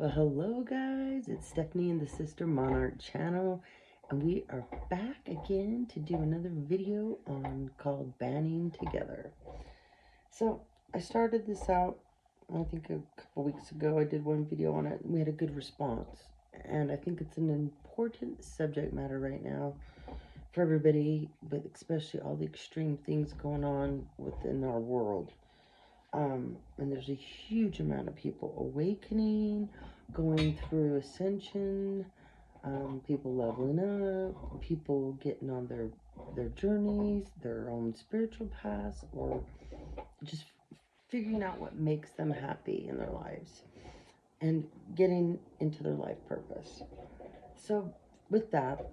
Well, hello guys, it's Stephanie and the Sister Monarch channel, and we are back again to do another video called Banding Together. So, I started this out, I think a couple weeks ago. I did one video on it, and we had a good response. And I think it's an important subject matter right now for everybody, but especially all the extreme things going on within our world. And there's a huge amount of people awakening, going through ascension, people leveling up, people getting on their journeys, their own spiritual paths, or just figuring out what makes them happy in their lives and getting into their life purpose. So, with that,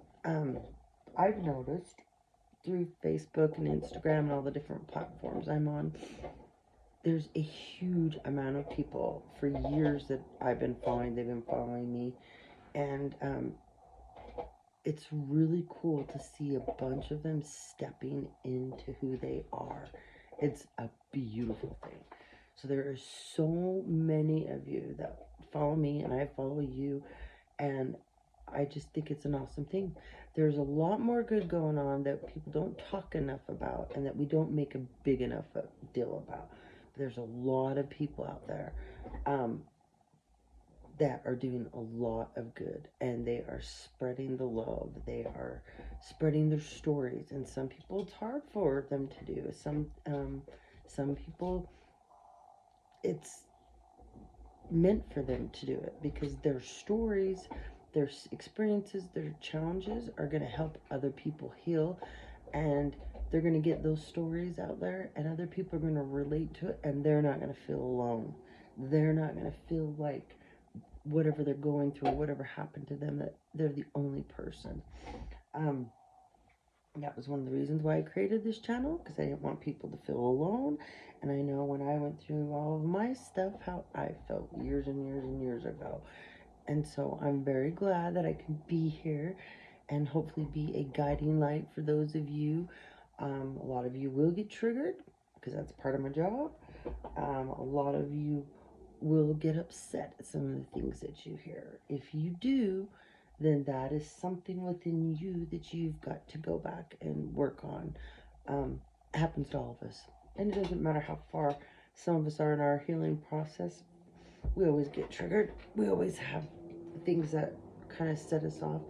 I've noticed through Facebook and Instagram and all the different platforms I'm on, there's a huge amount of people for years that I've been following. They've been following me, and it's really cool to see a bunch of them stepping into who they are. It's a beautiful thing. So there are so many of you that follow me, and I follow you, and I just think it's an awesome thing. There's a lot more good going on that people don't talk enough about, and that we don't make a big enough deal about. There's a lot of people out there that are doing a lot of good, and they are spreading the love. They are spreading their stories, and some people it's hard for them to do. Some people it's meant for them to do it because their stories, their experiences, their challenges are going to help other people heal, and they're going to get those stories out there, and other people are going to relate to it, and they're not going to feel alone. They're not going to feel like whatever they're going through, whatever happened to them, that they're the only person. That was one of the reasons why I created this channel, because I didn't want people to feel alone. And I know when I went through all of my stuff, how I felt years and years and years ago. And so I'm very glad that I can be here and hopefully be a guiding light for those of you. A lot of you will get triggered because that's part of my job. A lot of you will get upset at some of the things that you hear. If you do, then that is something within you that you've got to go back and work on. It happens to all of us. And it doesn't matter how far some of us are in our healing process. We always get triggered. We always have things that kind of set us off.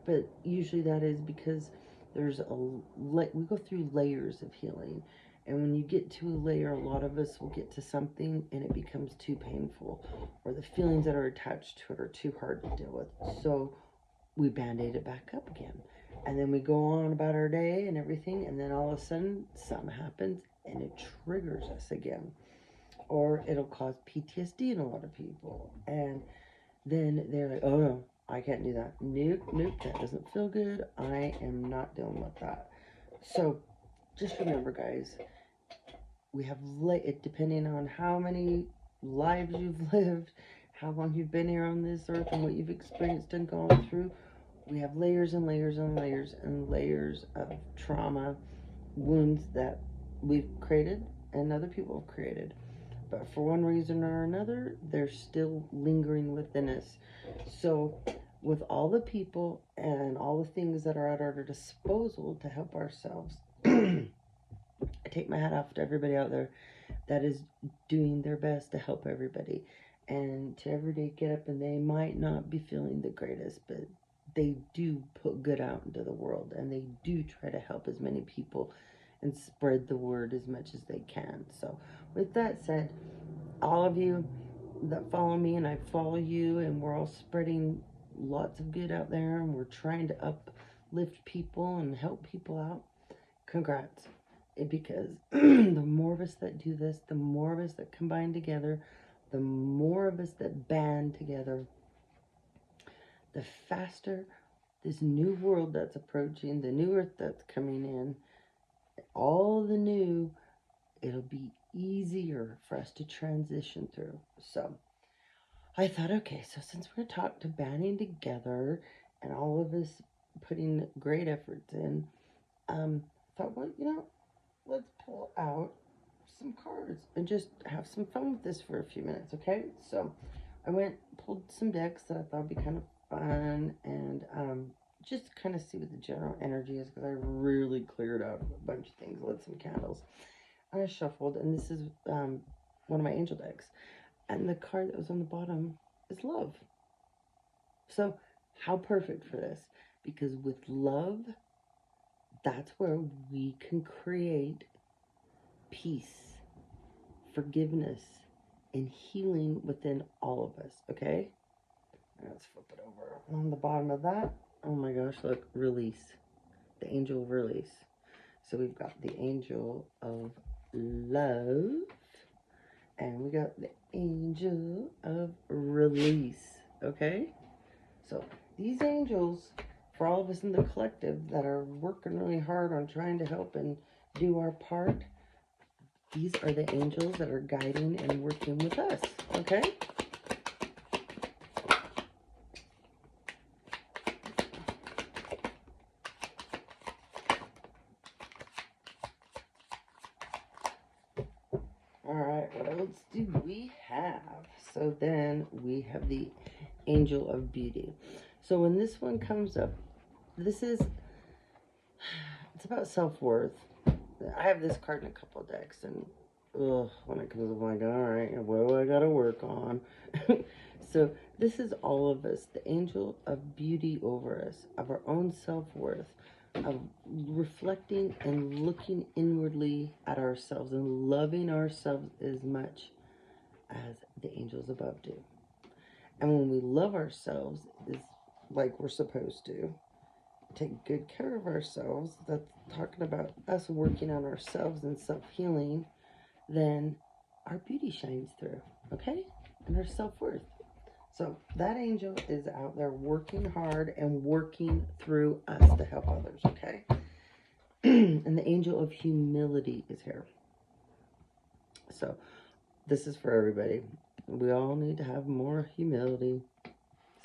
But usually that is because we go through layers of healing. And when you get to a layer, a lot of us will get to something and it becomes too painful, or the feelings that are attached to it are too hard to deal with. So we band-aid it back up again. And then we go on about our day and everything, and then all of a sudden something happens and it triggers us again. Or it'll cause PTSD in a lot of people. And then they're like, oh no, I can't do that. Nope, that doesn't feel good. I am not dealing with that. So just remember, guys, we have it depending on how many lives you've lived, how long you've been here on this earth, and what you've experienced and gone through. We have layers and layers and layers and layers of trauma, wounds that we've created and other people have created. But for one reason or another, they're still lingering within us. So with all the people and all the things that are at our disposal to help ourselves, I take my hat off to everybody out there that is doing their best to help everybody. And to every day get up, and they might not be feeling the greatest, but they do put good out into the world, and they do try to help as many people and spread the word as much as they can. So with that said, all of you that follow me and I follow you, and we're all spreading lots of good out there, and we're trying to uplift people and help people out, congrats. Because the more of us that do this, the more of us that combine together, the more of us that band together, the faster this new world that's approaching, the new earth that's coming in, all the new, it'll be easier for us to transition through. So I thought, okay, so since we're taught to banding together and all of us putting great efforts in, thought, well, let's pull out some cards and just have some fun with this for a few minutes, okay? So I pulled some decks that I thought would be kind of fun, and just kind of see what the general energy is, because I really cleared out a bunch of things, lit some candles, and I shuffled, and this is one of my angel decks, and the card that was on the bottom is love. So how perfect for this, because with love, that's where we can create peace, forgiveness, and healing within all of us, okay? Let's flip it over. And on the bottom of that, oh my gosh, look, release. The angel of release. So we've got the angel of love, and we got the angel of release, okay? So these angels, for all of us in the collective that are working really hard on trying to help and do our part, these are the angels that are guiding and working with us, okay? All right, what else do we have? So then we have the angel of beauty. So when this one comes up, it's about self-worth. I have this card in a couple of decks, and when it comes up, I'm like, all right, what do I got to work on? So this is all of us, the angel of beauty over us, of our own self-worth, of reflecting and looking inwardly at ourselves and loving ourselves as much as the angels above do. And when we love ourselves, is like we're supposed to, take good care of ourselves, that's talking about us working on ourselves and self-healing, then our beauty shines through, okay? And our self-worth. So that angel is out there working hard and working through us to help others, okay? And the angel of humility is here. So this is for everybody. We all need to have more humility.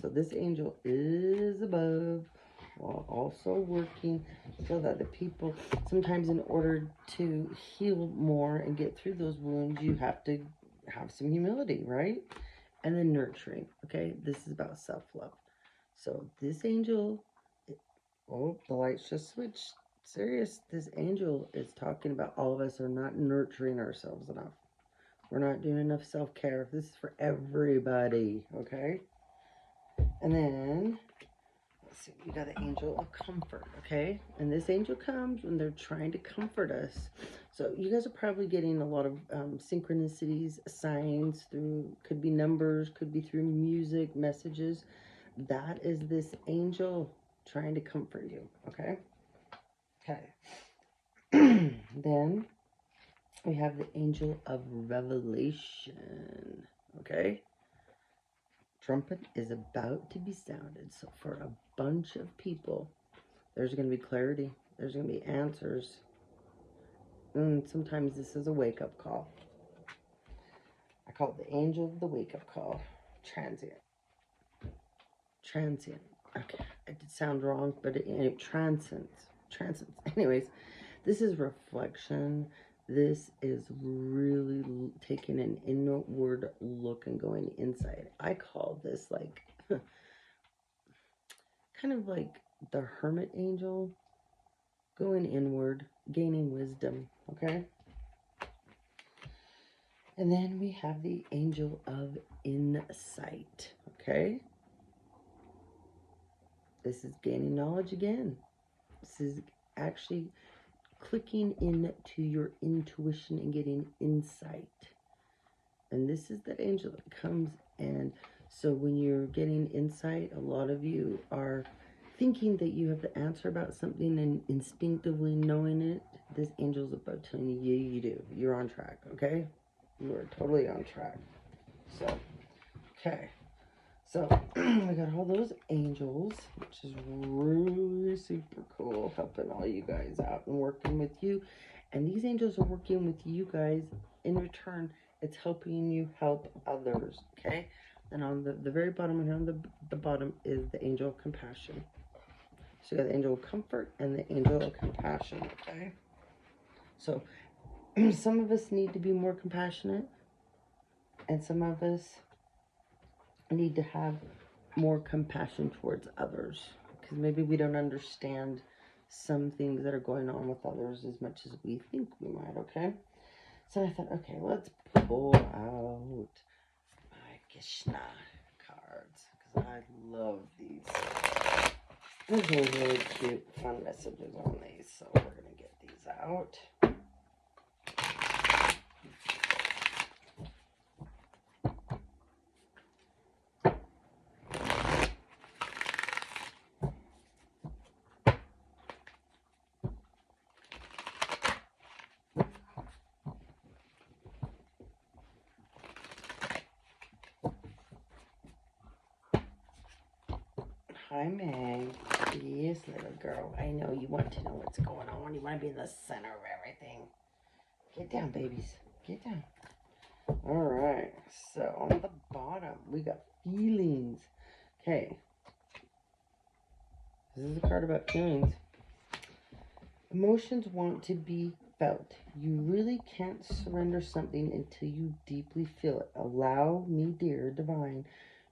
So this angel is above, while also working so that the people, sometimes in order to heal more and get through those wounds, you have to have some humility, right? And then nurturing, okay? This is about self-love. So this angel, oh, the lights just switched. Serious, this angel is talking about all of us are not nurturing ourselves enough. We're not doing enough self-care. This is for everybody, okay? And then, let's see, we got the angel of comfort, okay? And this angel comes when they're trying to comfort us. So you guys are probably getting a lot of synchronicities, signs through, could be numbers, could be through music, messages. That is this angel trying to comfort you, okay? Okay. Then we have the angel of revelation, okay? Trumpet is about to be sounded. So for a bunch of people, there's going to be clarity. There's going to be answers. And sometimes this is a wake-up call. I call it the angel of the wake-up call. Transient. Okay, it did sound wrong, but it transcends. Anyways, this is reflection. This is really taking an inward look and going inside. I call this like, kind of like the hermit angel, going inward, gaining wisdom, okay? And then we have the angel of insight, okay? This is gaining knowledge again. This is actually clicking into your intuition and getting insight. And this is that angel that comes, and so when you're getting insight, a lot of you are thinking that you have the answer about something and instinctively knowing it. This angel's about telling you, you do. You're on track, okay? You are totally on track. So, okay. So, we got all those angels, which is really super cool, helping all you guys out and working with you. And these angels are working with you guys in return. It's helping you help others, okay? And on the very bottom, here on the bottom, is the angel of compassion. So you got the angel of comfort and the angel of compassion, okay? So some of us need to be more compassionate, and some of us need to have more compassion towards others, because maybe we don't understand some things that are going on with others as much as we think we might, okay? So I thought, okay, let's pull out my Krishna cards, because I love these. There's really cute, fun messages on these, so we're going to get these out. Hi, Meg. Yes, little girl. I know you want to know what's going on. You want to be in the center of everything. Get down, babies. Get down. All right. So on the bottom, we got feelings. Okay. This is a card about feelings. Emotions want to be felt. You really can't surrender something until you deeply feel it. Allow me, dear divine,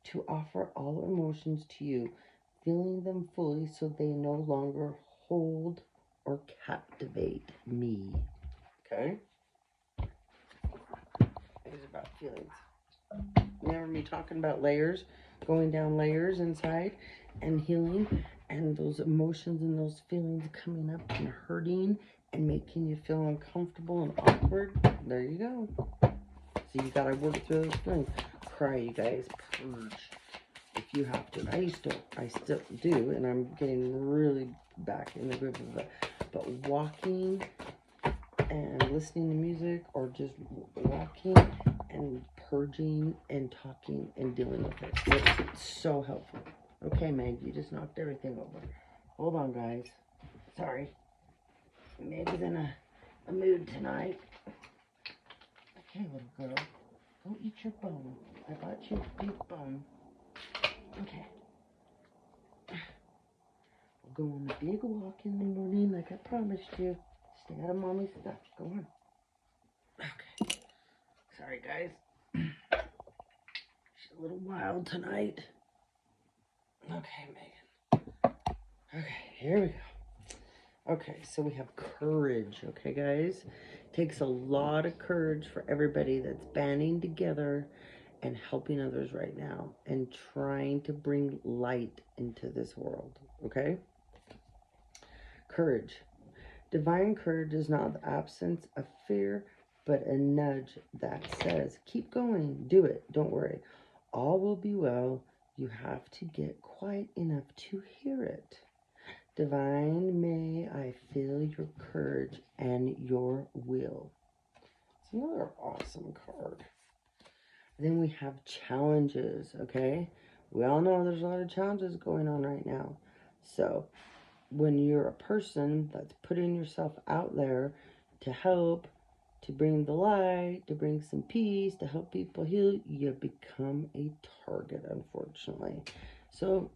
to offer all emotions to you, feeling them fully so they no longer hold or captivate me. Okay? It's about feelings. Remember me talking about layers, going down layers inside and healing, and those emotions and those feelings coming up and hurting and making you feel uncomfortable and awkward. There you go. So you gotta work through those feelings. Cry, you guys. Purge if you have to. I still do, and I'm getting really back in the groove of it. But walking and listening to music, or just walking and purging and talking and dealing with it. It's so helpful. Okay, Meg, you just knocked everything over. Hold on, guys. Sorry. Meg's in a mood tonight. Okay, little girl. Go eat your bone. I got you a big bone. Okay. We'll go on a big walk in the morning like I promised you. Stay out of mommy's stuff. Go on. Okay. Sorry, guys. She's a little wild tonight. Okay, Megan. Okay, here we go. Okay, so we have courage, okay, guys? It takes a lot of courage for everybody that's banding together and helping others right now and trying to bring light into this world, okay? Courage. Divine courage is not the absence of fear, but a nudge that says, keep going, do it, don't worry. All will be well. You have to get quiet enough to hear it. Divine, may I feel your courage and your will. It's another awesome card. Then we have challenges, okay? We all know there's a lot of challenges going on right now. So when you're a person that's putting yourself out there to help, to bring the light, to bring some peace, to help people heal, you become a target, unfortunately. So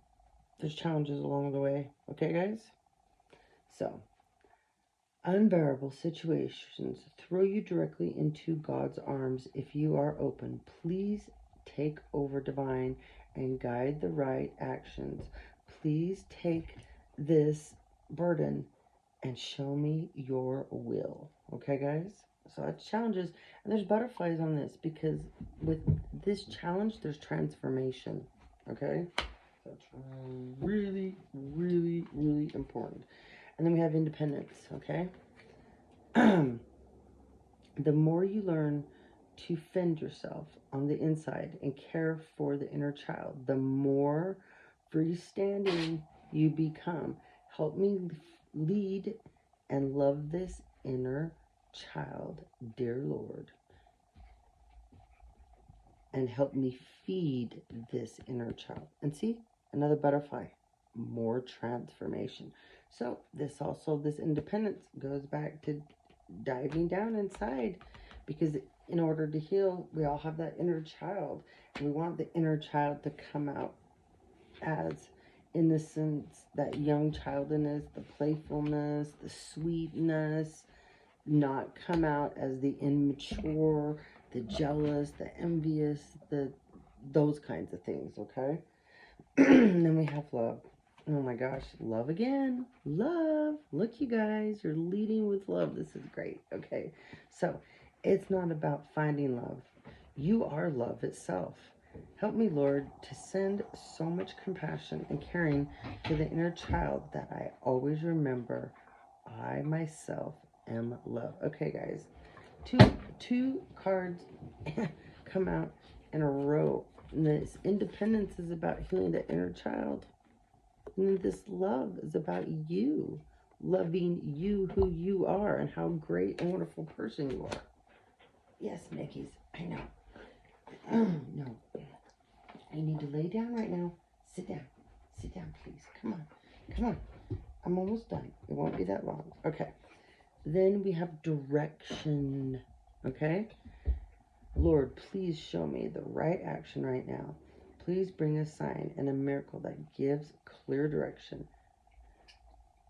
there's challenges along the way, okay, guys? So, unbearable situations throw you directly into God's arms. If you are open, please take over, divine, and guide the right actions. Please take this burden and show me your will. Okay, guys? So that's challenges. And there's butterflies on this, because with this challenge, there's transformation. Okay? That's really, really, really important. And then we have independence. Okay? The more you learn to fend yourself on the inside and care for the inner child, the more freestanding you become. Help me lead and love this inner child, dear Lord. And help me feed this inner child. And see, another butterfly, more transformation. So this independence goes back to diving down inside, because in order to heal, we all have that inner child. And we want the inner child to come out as innocence, that young childiness, the playfulness, the sweetness, not come out as the immature, the jealous, the envious, the those kinds of things, okay? And then we have love. Oh my gosh, love again. Love. Look, you guys, you're leading with love. This is great. Okay. So, it's not about finding love. You are love itself. Help me, Lord, to send so much compassion and caring to the inner child that I always remember I myself am love. Okay, guys. Two cards come out in a row. And this independence is about healing the inner child. And this love is about you, loving you who you are and how great and wonderful person you are. Yes, Mickeys, I know. No, you need to lay down right now. Sit down. Sit down, please. Come on. Come on. I'm almost done. It won't be that long. Okay. Then we have direction. Okay? Lord, please show me the right action right now. Please bring a sign and a miracle that gives clear direction.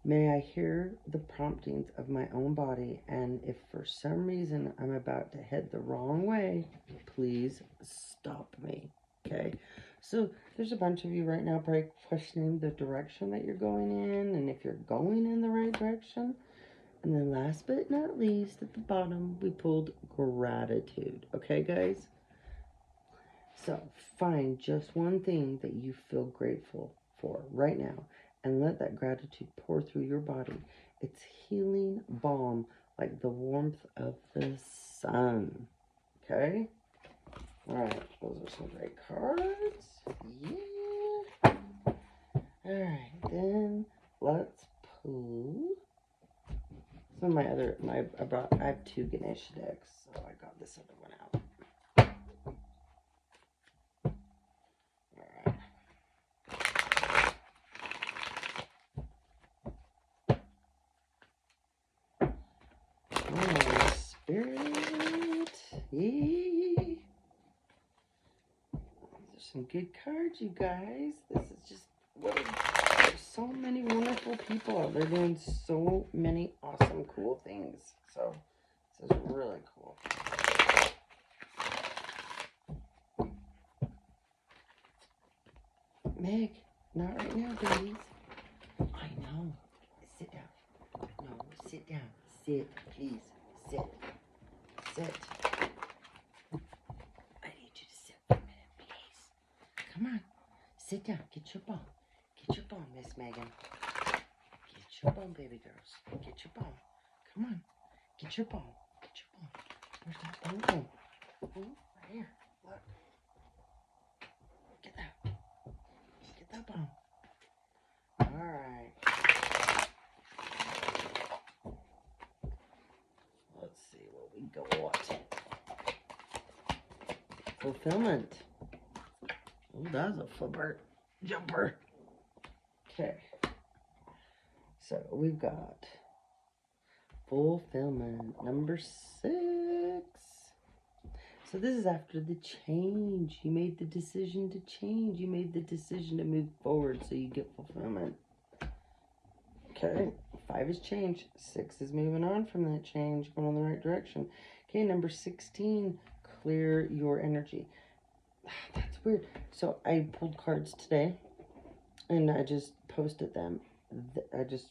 May I hear the promptings of my own body, and if for some reason I'm about to head the wrong way, please stop me. Okay? So there's a bunch of you right now probably questioning the direction that you're going in, and if you're going in the right direction. And then last but not least, at the bottom, we pulled gratitude. Okay, guys? So find just one thing that you feel grateful for right now and let that gratitude pour through your body. It's healing balm like the warmth of the sun. Okay? All right, those are some great cards. Yeah. All right, then let's pull some of my other, I have two Ganesh decks, so I got this other one out. Spirit. Yee. There's some good cards, you guys. This is just, there's so many wonderful people out there doing so many awesome, cool things. So, this is really cool. Meg, not right now, babies. I know. Sit down. No, sit down. Sit, please. Sit. Sit. I need you to sit for a minute, please. Come on. Sit down. Get your bone. Get your bone, Miss Megan. Get your bone, baby girls. Get your bone. Come on. Get your bone. Get your bone. Where's that bone? Oh, right here. Look. Get that. Get that bone. All right. Let's see what we got. Fulfillment. Oh, that's a flipper. Jumper. Okay. So we've got fulfillment number 6. So this is after the change. You made the decision to change. You made the decision to move forward, so you get fulfillment. Okay, 5 is change. 6 is moving on from that change, going in the right direction. Okay, number 16, clear your energy. That's weird. So I pulled cards today, and I just posted them. I just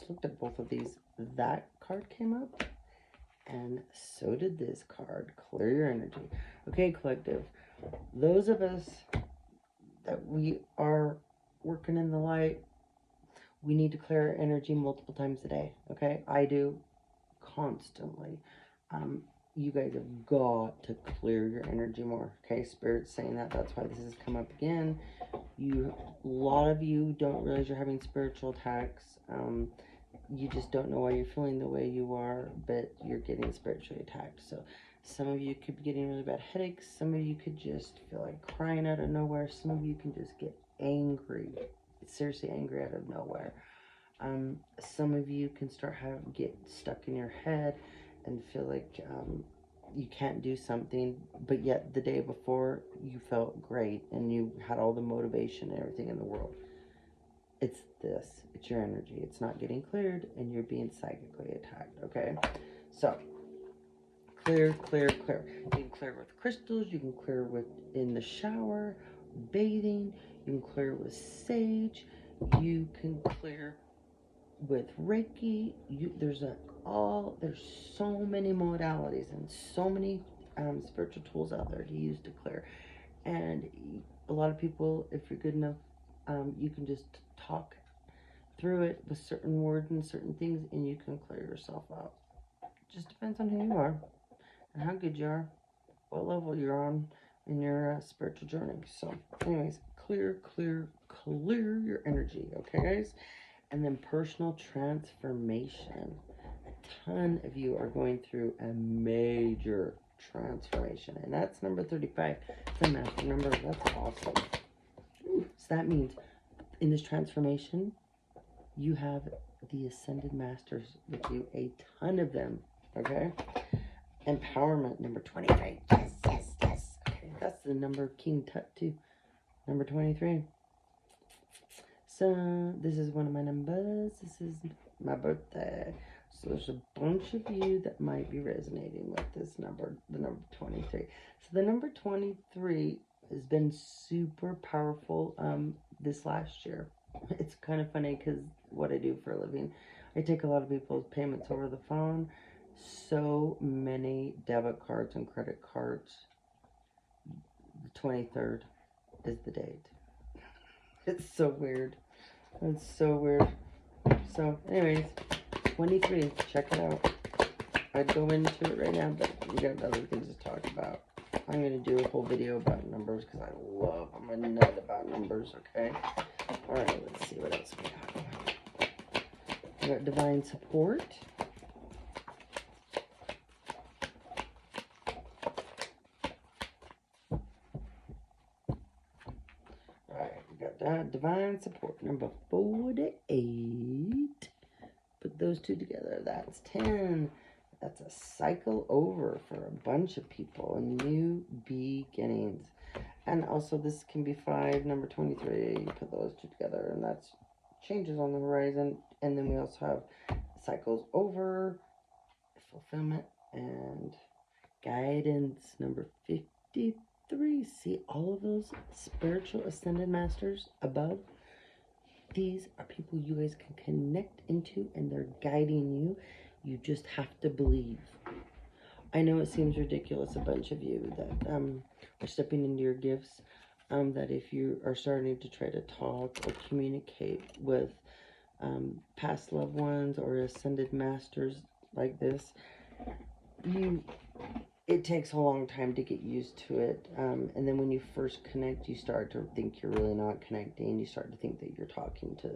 looked at both of these. That card came up, and so did this card. Clear your energy. Okay, collective. Those of us that we are working in the light, we need to clear our energy multiple times a day. Okay, I do constantly. You guys have got to clear your energy more. Okay, Spirit's saying that. That's why this has come up again. A lot of you don't realize you're having spiritual attacks. You just don't know why you're feeling the way you are, but you're getting spiritually attacked. So some of you could be getting really bad headaches. Some of you could just feel like crying out of nowhere. Some of you can just get angry, seriously angry out of nowhere. Some of you can get stuck in your head and feel like you can't do something, but yet the day before you felt great and you had all the motivation and everything in the world. It's your energy. It's not getting cleared and you're being psychically attacked. Okay, so clear, clear, clear. You can clear with crystals. You can clear with in the shower, bathing. You can clear with sage. You can clear with Reiki. There's so many modalities and so many spiritual tools out there to use to clear. And a lot of people, if you're good enough, you can just talk through it with certain words and certain things, and you can clear yourself out. Just depends on who you are and how good you are, what level you're on in your spiritual journey. So, anyways, clear your energy, okay, guys? And then personal transformation. A ton of you are going through a major transformation, and that's number 35. It's a master number. That's awesome. So that means in this transformation, you have the ascended masters with you, a ton of them, okay? Empowerment, number 23. Yes. Okay, that's the number of King Tut too, number 23. So this is one of my numbers. This is my birthday. So there's a bunch of you that might be resonating with this number, the number 23. So the number 23 has been super powerful this last year. It's kind of funny because what I do for a living, I take a lot of people's payments over the phone. So many debit cards and credit cards. The 23rd is the date. It's so weird. It's so weird. So, anyways, 23. Check it out. I'd go into it right now, but we got other things to talk about. I'm going to do a whole video about numbers because I'm a nut about numbers, okay? Alright, let's see what else we got. We got divine support. Divine support, number 48. Put those two together, that's 10. That's a cycle over for a bunch of people, new beginnings. And also this can be 5, number 23. You put those two together, and that's changes on the horizon. And then we also have cycles over, fulfillment, and guidance, number 53. See all of those spiritual ascended masters above? These are people you guys can connect into, and they're guiding you. You just have to believe. I know it seems ridiculous, a bunch of you that are stepping into your gifts, that if you are starting to try to talk or communicate with past loved ones or ascended masters like this, it takes a long time to get used to it, and then when you first connect, you start to think you're really not connecting. You start to think that you're talking to,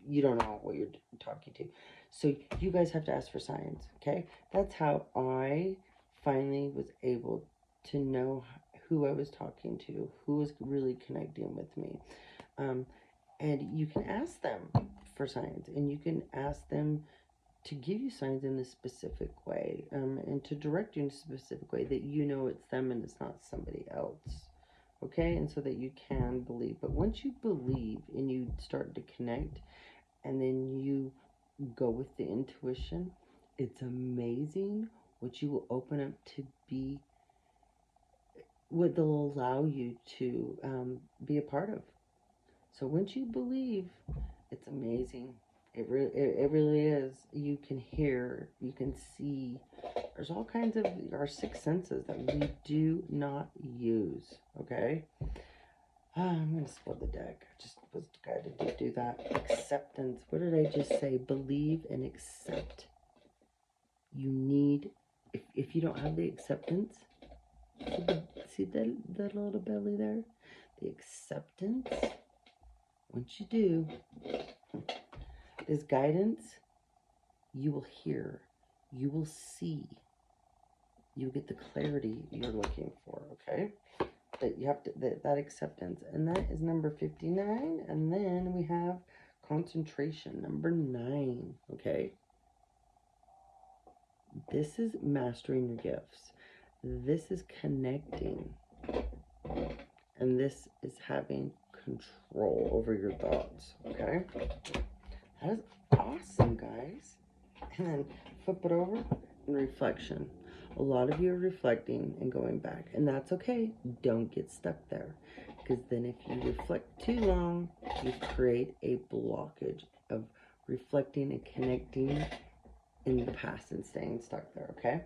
you don't know what you're talking to. So you guys have to ask for signs, okay? That's how I finally was able to know who I was talking to, who was really connecting with me. And you can ask them for signs, and you can ask them to give you signs in a specific way, and to direct you in a specific way that you know it's them and it's not somebody else, okay? And so that you can believe. But once you believe and you start to connect, and then you go with the intuition, it's amazing what you will open up to be, what they'll allow you to be a part of. So once you believe, it's amazing. It really is. You can hear, you can see. There's all kinds of our sixth senses that we do not use, okay? I'm going to spill the deck. I just was guided to do that. Acceptance. What did I just say? Believe and accept. You need, if you don't have the acceptance, see that little belly there? The acceptance, once you do, this guidance, you will hear, you will see, you get the clarity you're looking for, okay? That you have to, that acceptance. And that is number 59. And then we have concentration, number 9, okay? This is mastering your gifts. This is connecting. And this is having control over your thoughts, okay? That is awesome, guys. And then flip it over. and reflection. A lot of you are reflecting and going back, and that's okay. Don't get stuck there, because then if you reflect too long, you create a blockage of reflecting and connecting in the past and staying stuck there, okay?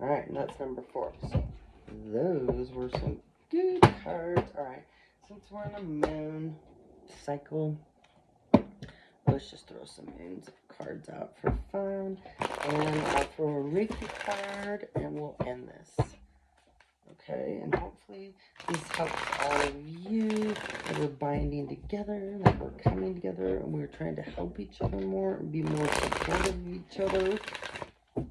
All right, and that's number 4. So those were some good cards. All right, since we're in a moon cycle, let's just throw some moons of cards out for fun. And I'll throw a Reiki card, and we'll end this. Okay, and hopefully this helps all of you, that we're binding together, that we're coming together, and we're trying to help each other more and be more supportive of each other. Because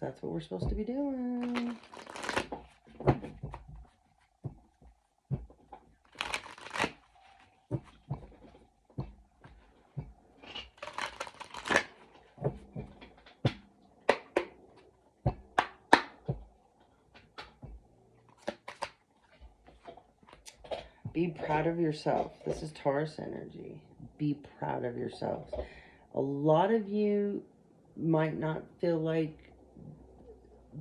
that's what we're supposed to be doing. Be proud of yourself. This is Taurus energy. Be proud of yourselves. A lot of you might not feel like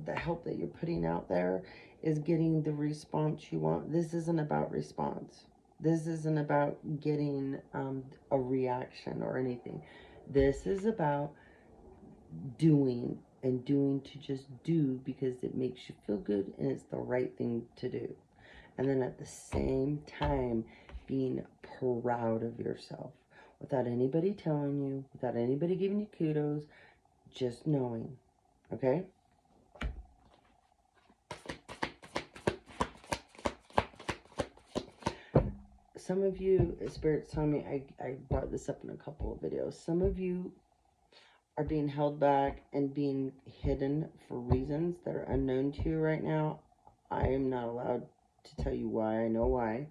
the help that you're putting out there is getting the response you want. This isn't about response. This isn't about getting a reaction or anything. This is about doing, and doing to just do because it makes you feel good and it's the right thing to do. And then at the same time, being proud of yourself without anybody telling you, without anybody giving you kudos, just knowing, okay? Some of you, Spirit's telling me, I brought this up in a couple of videos, some of you are being held back and being hidden for reasons that are unknown to you right now. I am not allowed to tell you why. I know why,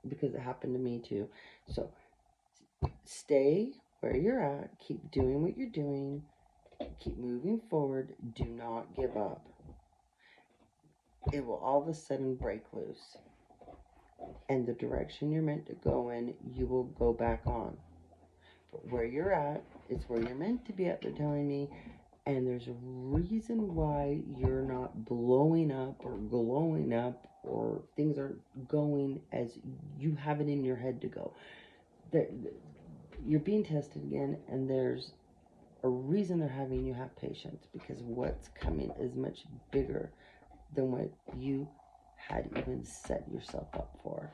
because it happened to me too. So stay where you're at, keep doing what you're doing, keep moving forward, do not give up. It will all of a sudden break loose, and the direction you're meant to go in, you will go back on. But where you're at is where you're meant to be at, they're telling me. And there's a reason why you're not blowing up or glowing up, or things are going as you have it in your head to go. You're being tested again, and there's a reason they're having you have patience, because what's coming is much bigger than what you had even set yourself up for.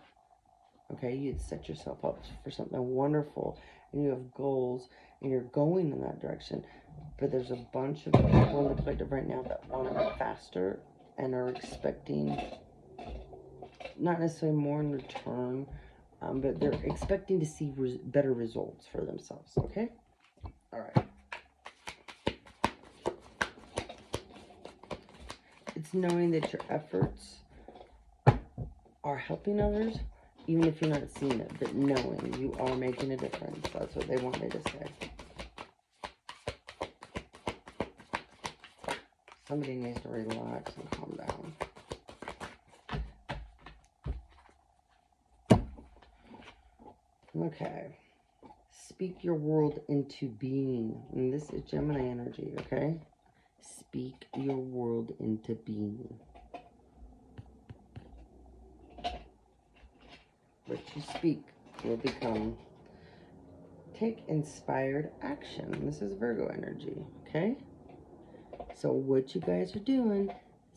Okay, you had set yourself up for something wonderful, and you have goals, and you're going in that direction. But there's a bunch of people in the collective right now that want to be faster and are expecting not necessarily more in return, but they're expecting to see better results for themselves, okay? All right. It's knowing that your efforts are helping others, even if you're not seeing it, but knowing you are making a difference. That's what they want me to say. Somebody needs to relax and calm down. Okay. Speak your world into being. And this is Gemini energy, okay? Speak your world into being. What you speak will become. Take inspired action. This is Virgo energy, okay? So what you guys are doing,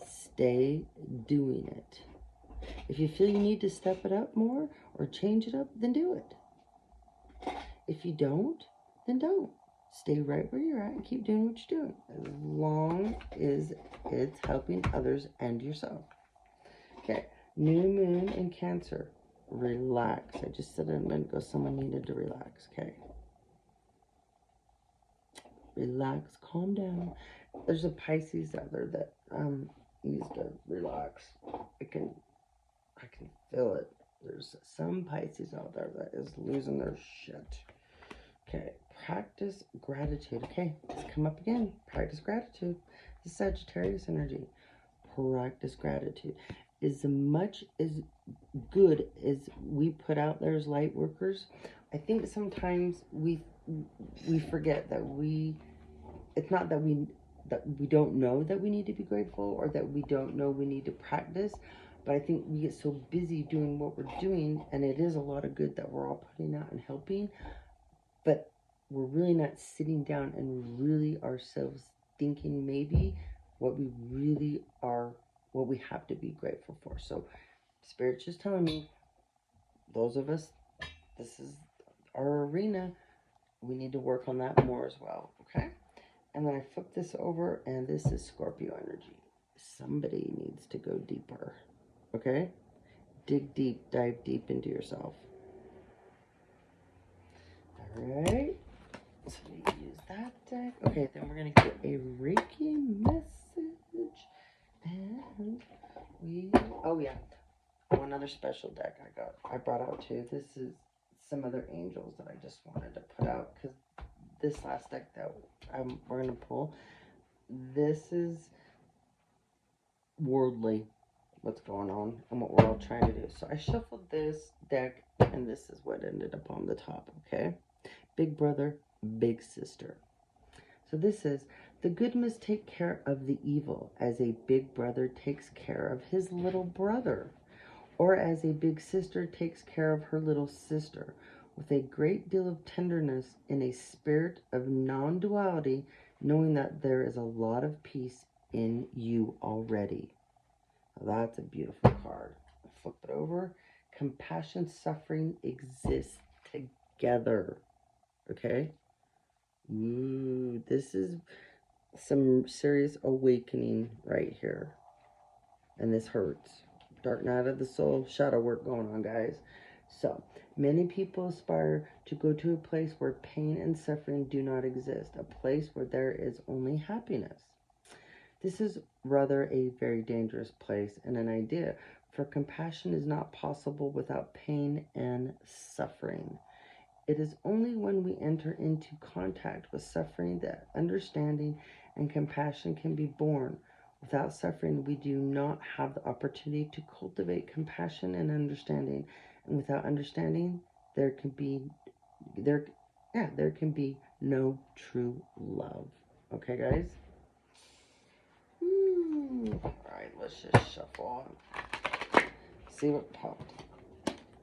stay doing it. If you feel you need to step it up more or change it up, then do it. If you don't, then don't. Stay right where you're at and keep doing what you're doing, as long as it's helping others and yourself. Okay, new moon in Cancer. Relax. I just said it a minute ago, someone needed to relax, okay? Relax, calm down. There's a Pisces out there that needs to relax. I can feel it. There's some Pisces out there that is losing their shit. Okay, practice gratitude. Okay, let's come up again. Practice gratitude. The Sagittarius energy. Practice gratitude. As much as good as we put out there as light workers, I think sometimes we forget that we it's not that we don't know that we need to be grateful, or that we don't know we need to practice, but I think we get so busy doing what we're doing, and it is a lot of good that we're all putting out and helping, but we're really not sitting down and really ourselves thinking maybe what we really are, what we have to be grateful for. So Spirit's just telling me, those of us, this is our arena, we need to work on that more as well, okay? And then I flip this over, and this is Scorpio energy. Somebody needs to go deeper, okay? Dig deep, dive deep into yourself. All right. So we use that deck. Okay, then we're going to get a Reiki message. And we, oh yeah, one other special deck I brought out too. This is some other angels that I just wanted to put out, because this last deck that we're going to pull, this is worldly, what's going on and what we're all trying to do. So I shuffled this deck, and this is what ended up on the top, okay? Big brother, big sister. So this is, the good must take care of the evil as a big brother takes care of his little brother, or as a big sister takes care of her little sister, with a great deal of tenderness, in a spirit of non-duality, knowing that there is a lot of peace in you already. Now that's a beautiful card. Flip it over. Compassion, suffering exist together. Okay? Ooh, this is some serious awakening right here. And this hurts. Dark night of the soul, shadow work going on, guys. So, many people aspire to go to a place where pain and suffering do not exist, a place where there is only happiness. This is rather a very dangerous place and an idea, for compassion is not possible without pain and suffering. It is only when we enter into contact with suffering that understanding and compassion can be born. Without suffering, we do not have the opportunity to cultivate compassion and understanding. And without understanding, there can be no true love. Okay, guys? Alright, let's just shuffle on. See what popped.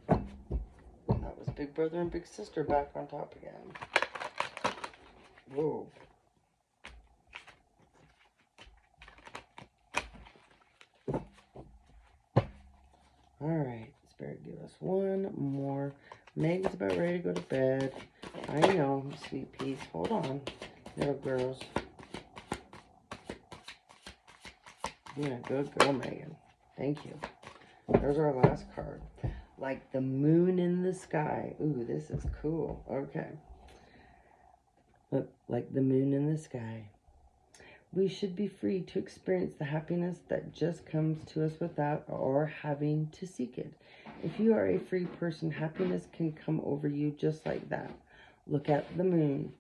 That was Big Brother and Big Sister back on top again. Whoa. Alright, Spirit, give us one more. Meg's about ready to go to bed. I know, sweet peas. Hold on, little girls. You're a good girl, Megan. Thank you. There's our last card. Like the moon in the sky. Ooh, this is cool. Okay. Look, like the moon in the sky. We should be free to experience the happiness that just comes to us without or having to seek it. If you are a free person, happiness can come over you just like that. Look at the moon.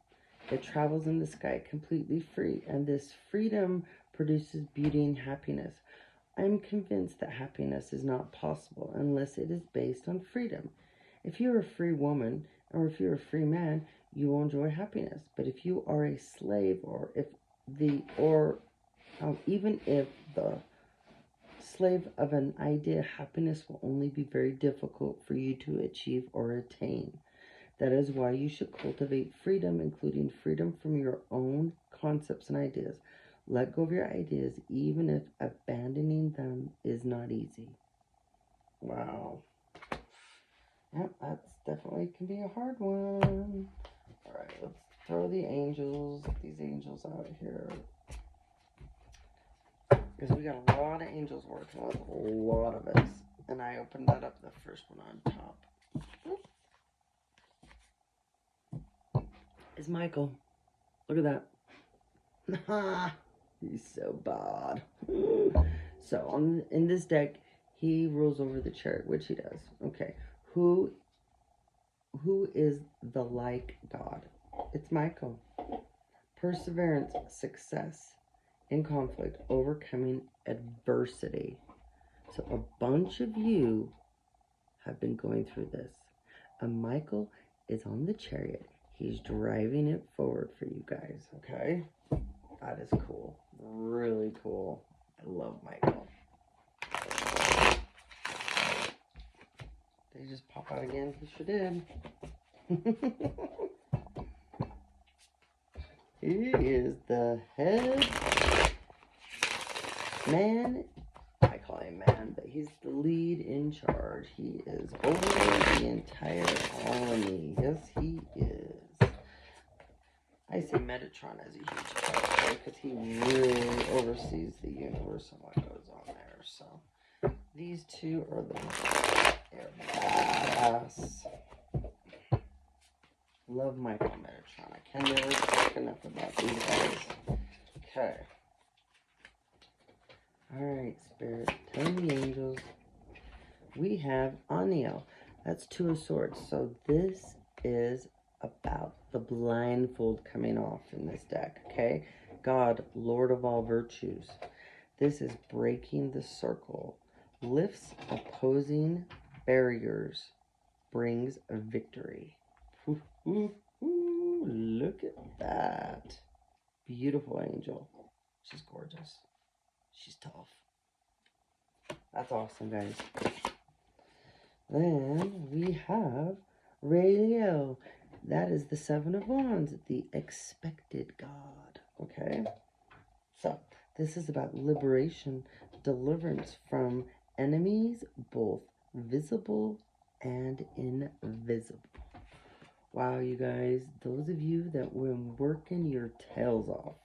It travels in the sky completely free, and this freedom produces beauty and happiness. I am convinced that happiness is not possible unless it is based on freedom. If you are a free woman, or if you're a free man, you will enjoy happiness. But if you are a slave, even if the slave of an idea, happiness will only be very difficult for you to achieve or attain. That is why you should cultivate freedom, including freedom from your own concepts and ideas. Let go of your ideas, even if abandoning them is not easy. Wow. Yep, that's definitely can be a hard one. Alright, let's throw these angels out here. Because we got a lot of angels working with a lot of us. And I opened that up, the first one on top. It's Michael. Look at that. He's so bad. So in this deck, he rules over the chariot, which he does. Okay. Who is the like God? It's Michael. Perseverance, success in conflict, overcoming adversity. So a bunch of you have been going through this. And Michael is on the chariot. He's driving it forward for you guys, okay? That is cool. Really cool. I love Michael. Did he just pop out again? He sure did. He is the head man. I call him man, but he's the lead in charge. He is over the entire army. Yes, he is. I say Metatron as a huge character because he really oversees the universe and what goes on there. So these two are they're badass. Love Michael Metatron. I can never talk enough about these guys. Okay. Alright, Spirit. Tell me the angels. We have Aniel. That's 2 of Swords. So this is about the blindfold coming off in this deck, okay? God, Lord of all virtues. This is breaking the circle. Lifts opposing barriers. Brings a victory. Ooh, ooh, ooh, look at that. Beautiful angel. She's gorgeous. She's tough. That's awesome, guys. Then we have Ray Leo. That is the 7 of Wands, the expected God. Okay? So, this is about liberation, deliverance from enemies, both visible and invisible. Wow, you guys, those of you that were working your tails off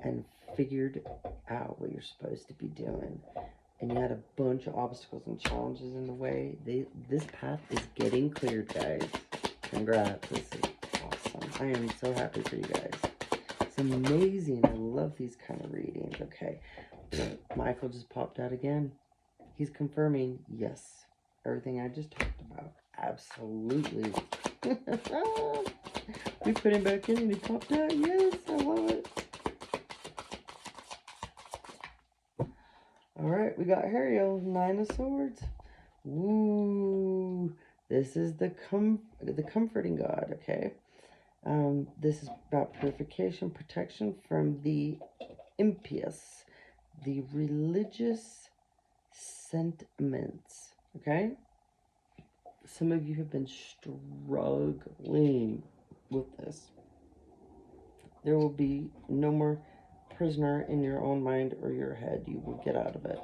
and figured out what you're supposed to be doing, and you had a bunch of obstacles and challenges in the way, this path is getting cleared, guys. Congrats. This is awesome. I am so happy for you guys. It's amazing. I love these kind of readings. Okay. Michael just popped out again. He's confirming, yes, everything I just talked about. Absolutely. We put him back in and he popped out. Yes, I love it. Alright, we got Ariel, 9 of Swords. Woo! This is the comforting God, okay? This is about purification, protection from the impious, the religious sentiments, okay? Some of you have been struggling with this. There will be no more prisoner in your own mind or your head. You will get out of it.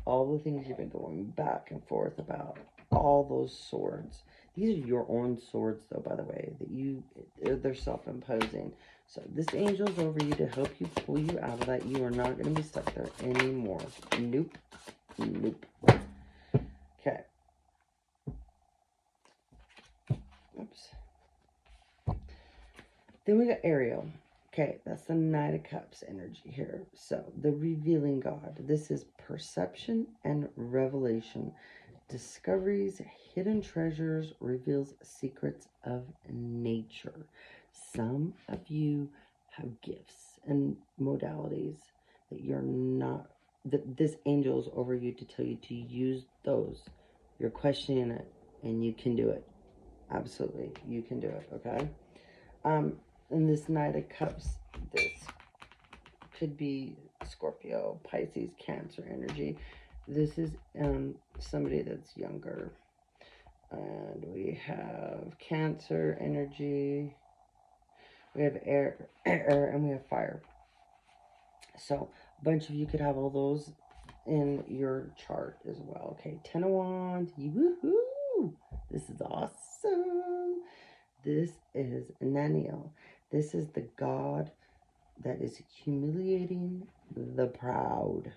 All the things you've been going back and forth about, all those swords. These are your own swords, though, by the way, that they're self-imposing. So this angel's over you to help you pull you out of that. You are not going to be stuck there anymore. Nope. Nope. Okay. Oops. Then we got Ariel. Okay, that's the Knight of Cups energy here. So, the revealing God. This is perception and revelation. Discoveries, hidden treasures, reveals secrets of nature. Some of you have gifts and modalities that you're not, that this angel is over you to tell you to use those. You're questioning it, and you can do it. Absolutely, you can do it, okay? In this Knight of Cups, this could be Scorpio, Pisces, Cancer energy. This is somebody that's younger. And we have Cancer energy. We have air, and we have fire. So, a bunch of you could have all those in your chart as well. Okay, 10 of Wands. Woohoo! This is awesome. This is Naniel. This is the God that is humiliating the proud.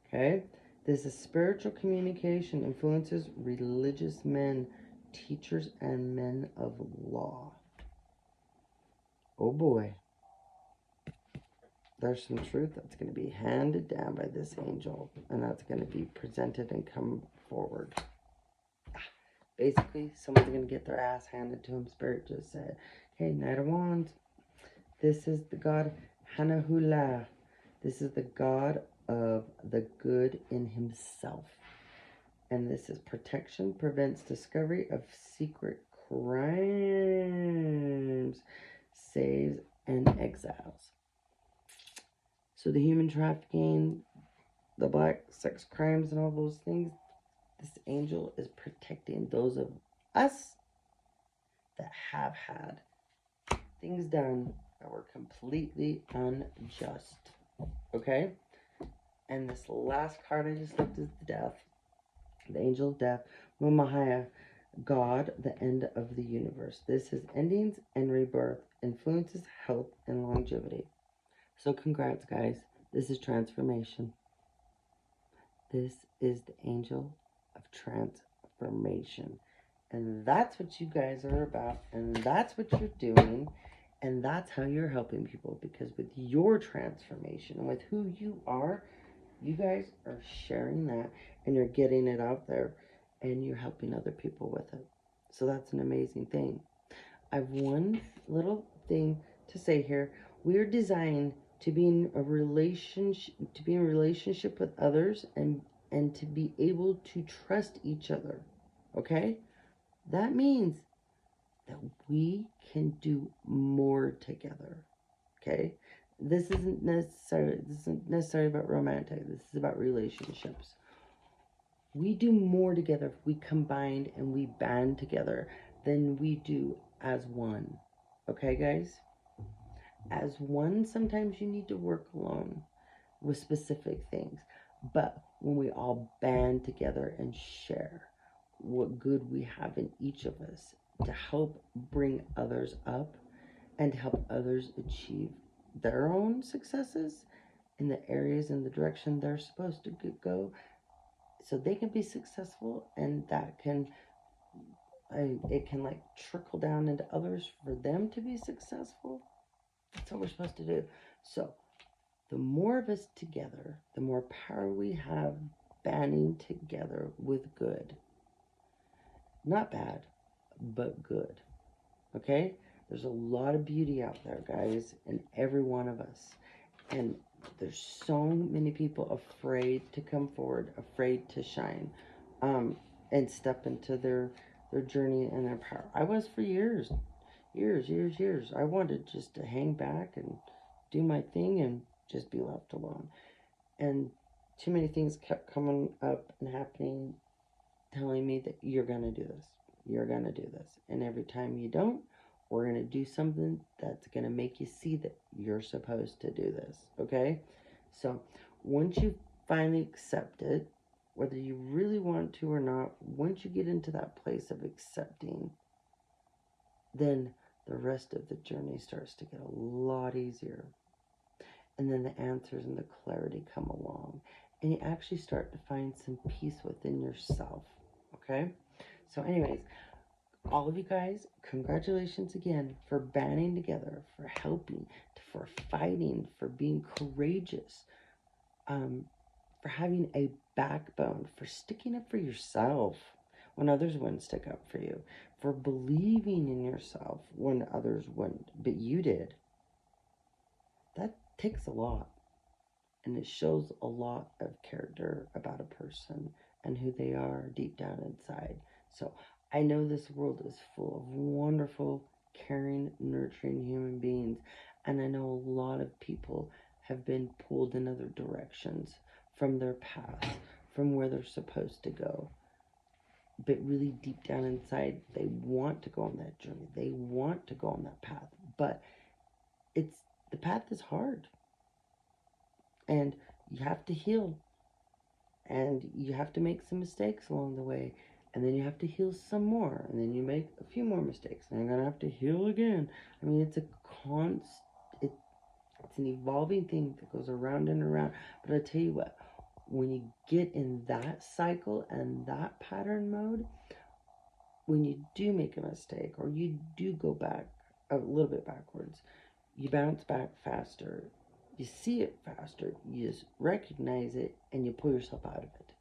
Okay? This is spiritual communication, influences religious men, teachers, and men of law. Oh boy. There's some truth that's going to be handed down by this angel, and that's going to be presented and come forward. Basically, someone's going to get their ass handed to him. Spirit just said, okay, Knight of Wands. This is the God Hanahula. This is the God of the good in himself. And this is protection, prevents discovery of secret crimes, saves and exiles. So the human trafficking, the black sex crimes, and all those things, this angel is protecting those of us that have had things done that were completely unjust. Okay? And this last card I just looked is the death. The angel of death. Mumahaya, God, the end of the universe. This is endings and rebirth, influences health and longevity. So congrats, guys. This is transformation. This is the angel of transformation. And that's what you guys are about. And that's what you're doing. And that's how you're helping people. Because with your transformation, with who you are, you guys are sharing that and you're getting it out there and you're helping other people with it. So that's an amazing thing. I've one little thing to say here. We're designed to be in a relationship with others and to be able to trust each other. Okay? That means that we can do more together. Okay? This isn't necessarily about romantic. This is about relationships. We do more together if we combine and we band together than we do as one. Okay, guys? As one, sometimes you need to work alone with specific things. But when we all band together and share what good we have in each of us to help bring others up and to help others achieve their own successes in the areas and the direction they're supposed to go so they can be successful, and that can it can like trickle down into others for them to be successful. That's what we're supposed to do. So the more of us together, the more power we have banding together with good. Not bad, but good. Okay? There's a lot of beauty out there, guys, in every one of us. And there's so many people afraid to come forward, afraid to shine, and step into their journey and their power. I was for years. I wanted just to hang back and do my thing and just be left alone. And too many things kept coming up and happening, telling me that you're going to do this. You're going to do this. And every time you don't, we're going to do something that's going to make you see that you're supposed to do this. Okay? So once you finally accept it, whether you really want to or not, once you get into that place of accepting, then the rest of the journey starts to get a lot easier. And then the answers and the clarity come along. And you actually start to find some peace within yourself. Okay? So anyways, all of you guys, congratulations again for banding together, for helping, for fighting, for being courageous, for having a backbone, for sticking up for yourself when others wouldn't stick up for you, for believing in yourself when others wouldn't, but you did. That takes a lot. And it shows a lot of character about a person and who they are deep down inside. So I know this world is full of wonderful, caring, nurturing human beings. And I know a lot of people have been pulled in other directions from their path, from where they're supposed to go. But really deep down inside, they want to go on that journey. They want to go on that path. But the path is hard. And you have to heal. And you have to make some mistakes along the way. And then you have to heal some more. And then you make a few more mistakes. And you're going to have to heal again. I mean, it's an evolving thing that goes around and around. But I tell you what, when you get in that cycle and that pattern mode, when you do make a mistake or you do go back a little bit backwards, you bounce back faster. You see it faster, you just recognize it, and you pull yourself out of it.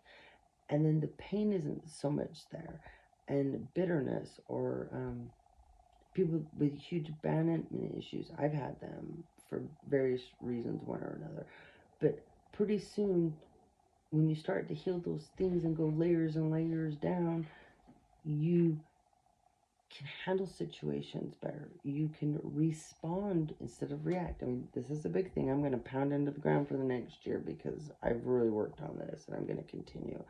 And then the pain isn't so much there. And bitterness or people with huge abandonment issues, I've had them for various reasons, one or another. But pretty soon, when you start to heal those things and go layers and layers down, you can handle situations better. You can respond instead of react. I mean, this is a big thing. I'm going to pound into the ground for the next year because I've really worked on this and I'm going to continue.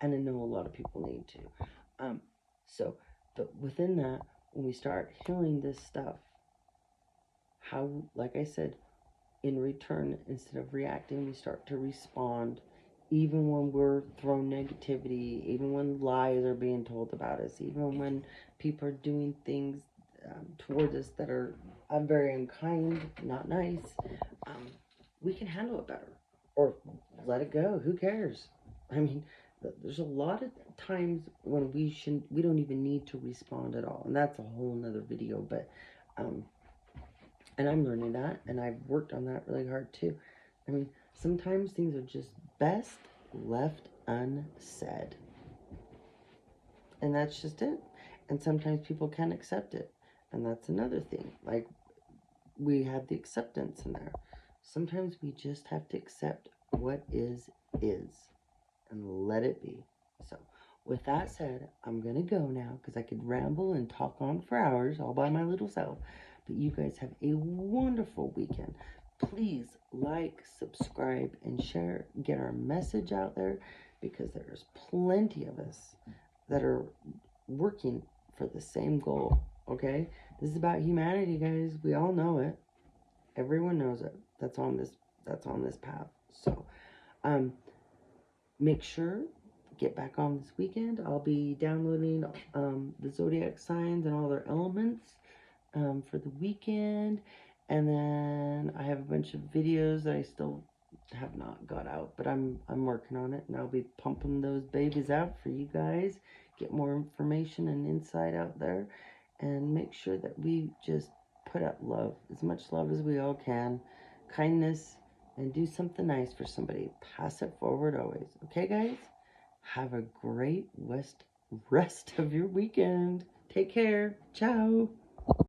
And I know a lot of people need to. So, but within that, when we start healing this stuff, how, like I said, in return, instead of reacting, we start to respond, even when we're thrown negativity, even when lies are being told about us, even when people are doing things towards us that are very unkind, not nice. We can handle it better, or let it go. Who cares? I mean, there's a lot of times when we don't even need to respond at all, and that's a whole nother video. But and I'm learning that, and I've worked on that really hard too. I mean, sometimes things are just best left unsaid. And that's just it. And sometimes people can't accept it. And that's another thing. Like, we have the acceptance in there. Sometimes we just have to accept what is, and let it be. So, with that said, I'm going to go now because I could ramble and talk on for hours all by my little self. But you guys have a wonderful weekend. Please like, subscribe, and share. Get our message out there because there's plenty of us that are working for the same goal. Okay? This is about humanity, guys. We all know it. Everyone knows it. That's on this path. So, make sure get back on this weekend. I'll be downloading the zodiac signs and all their elements for the weekend, and then I have a bunch of videos that I still have not got out, but I'm working on it, and I'll be pumping those babies out for you guys. Get more information and insight out there, and make sure that we just put out love, as much love as we all can, kindness, and do something nice for somebody. Pass it forward always. Okay, guys? Have a great rest of your weekend. Take care. Ciao.